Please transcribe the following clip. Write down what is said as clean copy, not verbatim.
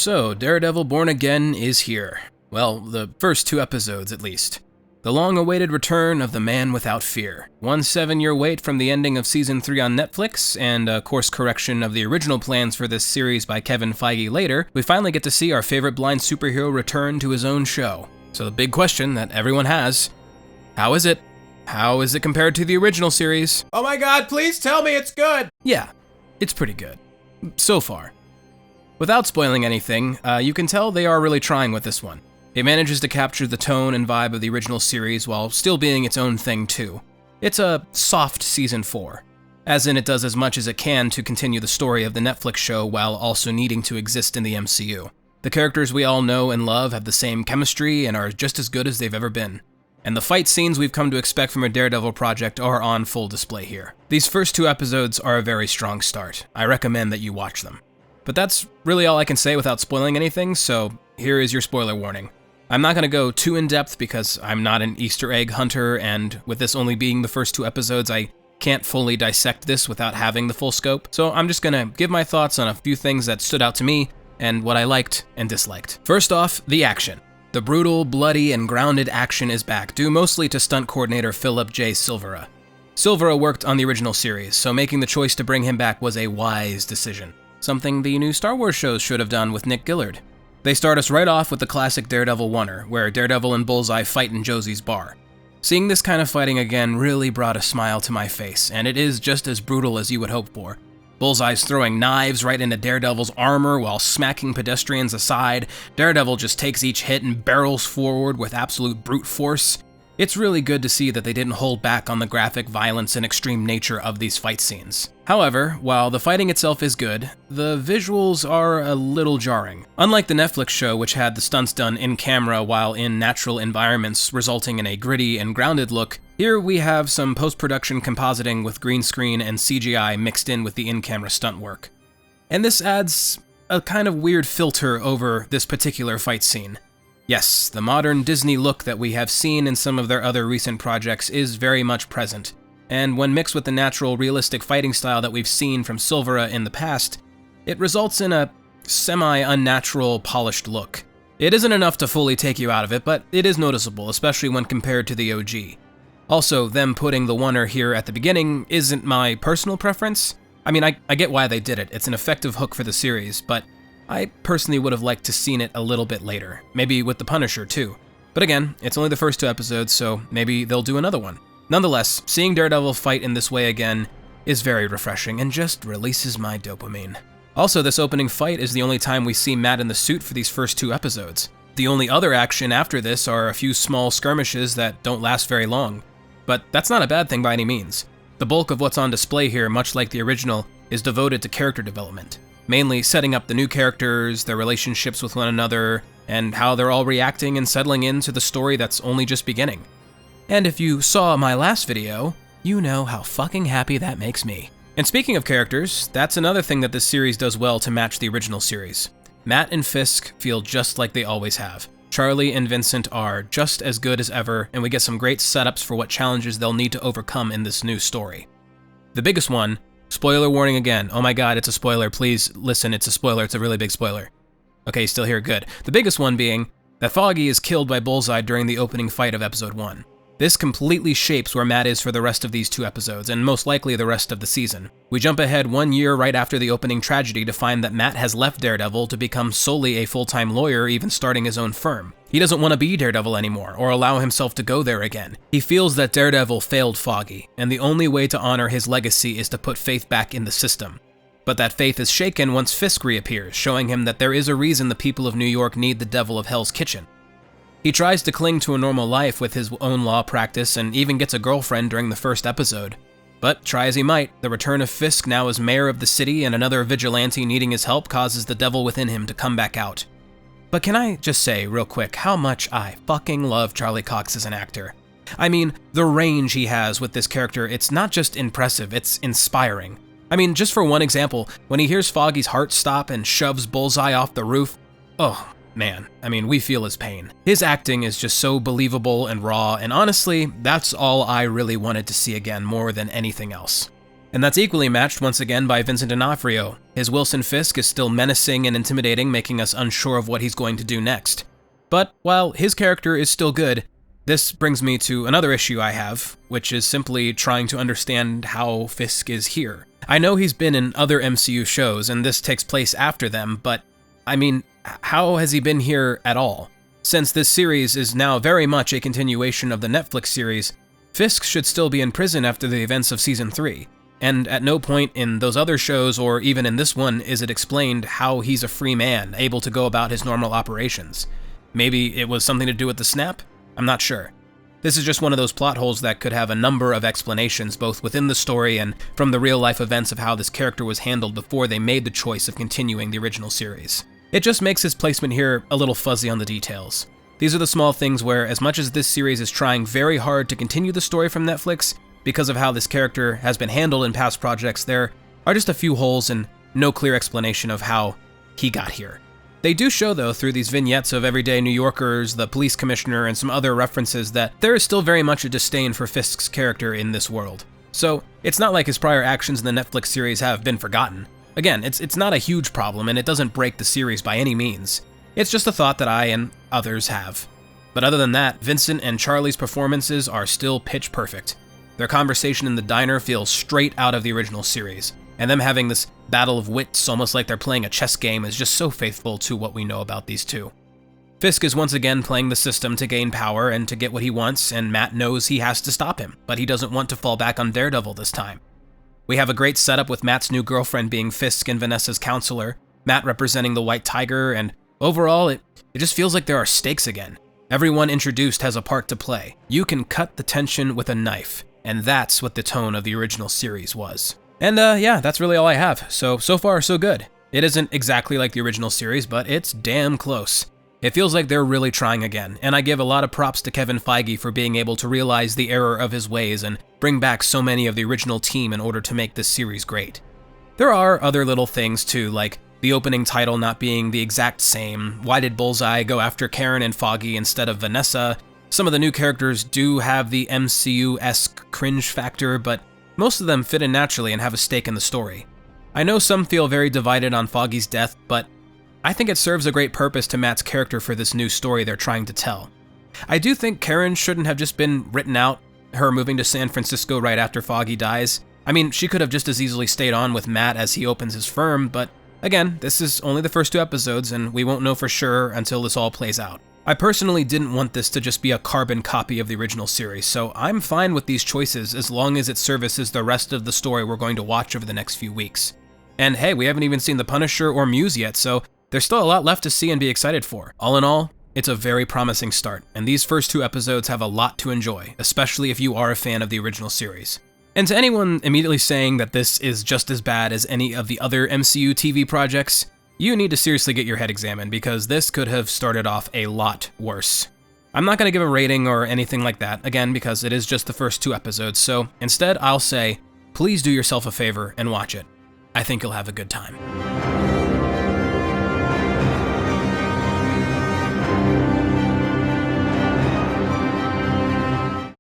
So, Daredevil Born Again is here. Well, the first 2 episodes at least. The long-awaited return of the man without fear. 1 7-year wait from the ending of Season 3 on Netflix, and a course correction of the original plans for this series by Kevin Feige later, we finally get to see our favorite blind superhero return to his own show. So the big question that everyone has, how is it? How is it compared to the original series? Oh my god, please tell me it's good! Yeah, it's pretty good. So far. Without spoiling anything, you can tell they are really trying with this one. It manages to capture the tone and vibe of the original series while still being its own thing too. It's a soft Season 4, as in it does as much as it can to continue the story of the Netflix show while also needing to exist in the MCU. The characters we all know and love have the same chemistry and are just as good as they've ever been. And the fight scenes we've come to expect from a Daredevil project are on full display here. These first 2 episodes are a very strong start. I recommend that you watch them. But that's really all I can say without spoiling anything, so here is your spoiler warning. I'm not going to go too in-depth because I'm not an Easter egg hunter, and with this only being the first 2 episodes, I can't fully dissect this without having the full scope, so I'm just going to give my thoughts on a few things that stood out to me and what I liked and disliked. First off, the action. The brutal, bloody, and grounded action is back, due mostly to stunt coordinator Philip J. Silvera. Silvera worked on the original series, so making the choice to bring him back was a wise decision. Something the new Star Wars shows should have done with Nick Gillard. They start us right off with the classic Daredevil oneer, where Daredevil and Bullseye fight in Josie's bar. Seeing this kind of fighting again really brought a smile to my face, and it is just as brutal as you would hope for. Bullseye's throwing knives right into Daredevil's armor while smacking pedestrians aside. Daredevil just takes each hit and barrels forward with absolute brute force. It's really good to see that they didn't hold back on the graphic violence and extreme nature of these fight scenes. However, while the fighting itself is good, the visuals are a little jarring. Unlike the Netflix show, which had the stunts done in camera while in natural environments, resulting in a gritty and grounded look, here we have some post-production compositing with green screen and CGI mixed in with the in-camera stunt work. And this adds a kind of weird filter over this particular fight scene. Yes, the modern Disney look that we have seen in some of their other recent projects is very much present, and when mixed with the natural, realistic fighting style that we've seen from Silvera in the past, it results in a semi-unnatural, polished look. It isn't enough to fully take you out of it, but it is noticeable, especially when compared to the OG. Also, them putting the oneer here at the beginning isn't my personal preference. I mean, I get why they did it, it's an effective hook for the series, but I personally would have liked to seen it a little bit later, maybe with the Punisher too. But again, it's only the first 2 episodes, so maybe they'll do another one. Nonetheless, seeing Daredevil fight in this way again is very refreshing and just releases my dopamine. Also, this opening fight is the only time we see Matt in the suit for these first 2 episodes. The only other action after this are a few small skirmishes that don't last very long. But that's not a bad thing by any means. The bulk of what's on display here, much like the original, is devoted to character development. Mainly setting up the new characters, their relationships with one another, and how they're all reacting and settling into the story that's only just beginning. And if you saw my last video, you know how fucking happy that makes me. And speaking of characters, that's another thing that this series does well to match the original series. Matt and Fisk feel just like they always have. Charlie and Vincent are just as good as ever, and we get some great setups for what challenges they'll need to overcome in this new story. The biggest one, spoiler warning again. Oh my god, it's a spoiler. Please listen, it's a spoiler. It's a really big spoiler. Okay, still here, good. The biggest one being that Foggy is killed by Bullseye during the opening fight of episode 1. This completely shapes where Matt is for the rest of these 2 episodes, and most likely the rest of the season. We jump ahead 1 year right after the opening tragedy to find that Matt has left Daredevil to become solely a full-time lawyer, even starting his own firm. He doesn't want to be Daredevil anymore, or allow himself to go there again. He feels that Daredevil failed Foggy, and the only way to honor his legacy is to put faith back in the system. But that faith is shaken once Fisk reappears, showing him that there is a reason the people of New York need the devil of Hell's Kitchen. He tries to cling to a normal life with his own law practice and even gets a girlfriend during the first episode. But try as he might, the return of Fisk now as mayor of the city and another vigilante needing his help causes the devil within him to come back out. But can I just say real quick how much I fucking love Charlie Cox as an actor. I mean, the range he has with this character, it's not just impressive, it's inspiring. I mean, just for one example, when he hears Foggy's heart stop and shoves Bullseye off the roof, oh man, I mean, we feel his pain. His acting is just so believable and raw, and honestly, that's all I really wanted to see again more than anything else. And that's equally matched once again by Vincent D'Onofrio. His Wilson Fisk is still menacing and intimidating, making us unsure of what he's going to do next. But while his character is still good, this brings me to another issue I have, which is simply trying to understand how Fisk is here. I know he's been in other MCU shows, and this takes place after them, but I mean, how has he been here at all? Since this series is now very much a continuation of the Netflix series, Fisk should still be in prison after the events of Season 3. And at no point in those other shows, or even in this one, is it explained how he's a free man, able to go about his normal operations. Maybe it was something to do with the snap? I'm not sure. This is just one of those plot holes that could have a number of explanations, both within the story and from the real-life events of how this character was handled before they made the choice of continuing the original series. It just makes his placement here a little fuzzy on the details. These are the small things where, as much as this series is trying very hard to continue the story from Netflix, because of how this character has been handled in past projects, there are just a few holes and no clear explanation of how he got here. They do show, though, through these vignettes of everyday New Yorkers, the police commissioner, and some other references that there is still very much a disdain for Fisk's character in this world. So it's not like his prior actions in the Netflix series have been forgotten. Again, it's not a huge problem, and it doesn't break the series by any means. It's just a thought that I and others have. But other than that, Vincent and Charlie's performances are still pitch perfect. Their conversation in the diner feels straight out of the original series, and them having this battle of wits almost like they're playing a chess game is just so faithful to what we know about these two. Fisk is once again playing the system to gain power and to get what he wants, and Matt knows he has to stop him, but he doesn't want to fall back on Daredevil this time. We have a great setup with Matt's new girlfriend being Fisk and Vanessa's counselor, Matt representing the White Tiger, and overall, it just feels like there are stakes again. Everyone introduced has a part to play. You can cut the tension with a knife. And that's what the tone of the original series was. And yeah, that's really all I have. So far, so good. It isn't exactly like the original series, but it's damn close. It feels like they're really trying again, and I give a lot of props to Kevin Feige for being able to realize the error of his ways and bring back so many of the original team in order to make this series great. There are other little things too, like the opening title not being the exact same. Why did Bullseye go after Karen and Foggy instead of Vanessa? Some of the new characters do have the MCU-esque cringe factor, but most of them fit in naturally and have a stake in the story. I know some feel very divided on Foggy's death, but I think it serves a great purpose to Matt's character for this new story they're trying to tell. I do think Karen shouldn't have just been written out, her moving to San Francisco right after Foggy dies. I mean, she could have just as easily stayed on with Matt as he opens his firm, but again, this is only the first 2 episodes, and we won't know for sure until this all plays out. I personally didn't want this to just be a carbon copy of the original series, so I'm fine with these choices as long as it services the rest of the story we're going to watch over the next few weeks. And hey, we haven't even seen The Punisher or Muse yet, so there's still a lot left to see and be excited for. All in all, it's a very promising start, and these first 2 episodes have a lot to enjoy, especially if you are a fan of the original series. And to anyone immediately saying that this is just as bad as any of the other MCU TV projects, you need to seriously get your head examined, because this could have started off a lot worse. I'm not going to give a rating or anything like that, again, because it is just the first 2 episodes, so instead I'll say, please do yourself a favor and watch it. I think you'll have a good time.